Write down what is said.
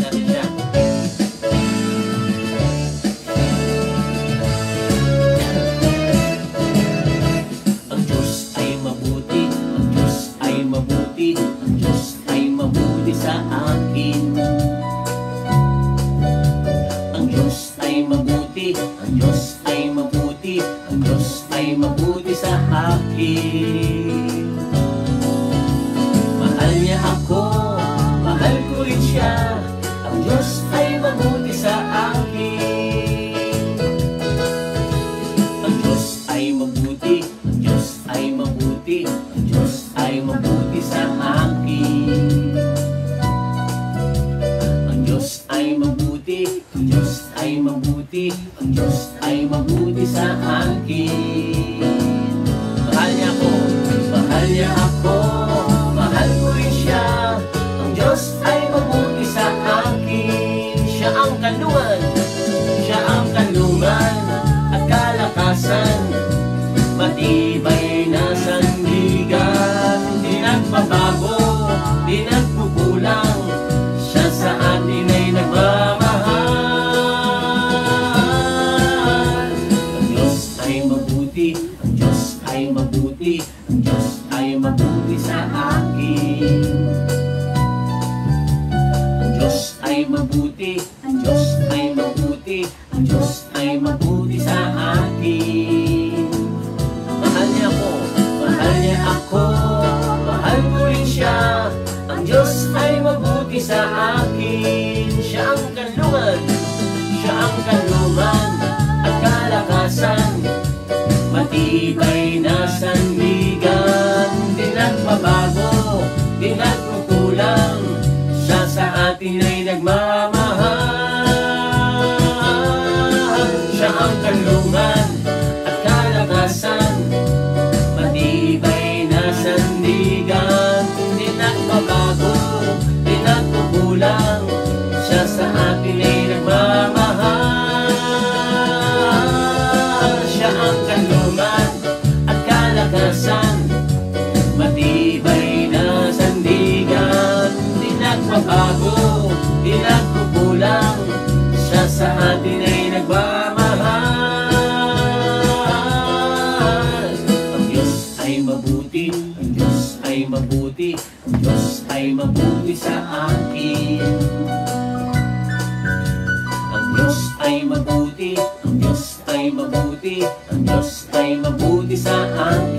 natin siya. Ang Diyos ay mabuti, ang Diyos ay mabuti, ang Diyos ay mabuti sa akin. Ang Diyos ay mabuti, ang Diyos ay mabuti, ang Diyos ay mabuti sa akin. Mahal niya ako, mahal ko rin siya, ang Diyos ay mabuti sa akin. Ang Diyos ay mabuti, ang Diyos ay mabuti, ang Diyos ay mabuti sa akin. Ang Diyos ay mabuti, ang Diyos ay mabuti, ang Diyos ay mabuti sa akin. Mahal niya ako, mahal niya ako, mahal ko rin siya, ang Diyos ay mabuti sa akin. Siya ang kanlungan, siya ang kanlungan at kalakasan, matibay na sandigan, di nagbabago, di nagkukulang, siya sa atin ay nagmamahal. Ang Diyos ay mabuti, ang Diyos ay mabuti, ang Diyos ay mabuti sa akin. Ang Diyos ay mabuti, ang Diyos ay mabuti, ang Diyos ay mabuti sa akin. Mahal niya ako, mahal niya ako, mahal ko rin siya, ang Diyos ay mabuti sa akin. Siya ang kanlungan, siya ang kanlungan at kalakasan, matibay na sandigan, di nagbabago, di nagkukulang, siya sa atin ay nagmamahal. Siya ang kanlungan at kalakasan, matibay na sandigan, di nagbabago, di nagkukulang, siya sa atin ay nagmamahal. Siya ang kanlungan at kalakasan, matibay na sandigan, di nagbabago, di nagkukulang, siya sa atin ay nagmamahal. Ang Diyos ay mabuti, ang Diyos ay mabuti, ang Diyos ay mabuti sa akin. Ang Diyos ay mabuti, ang Diyos ay mabuti, ang Diyos ay mabuti sa akin.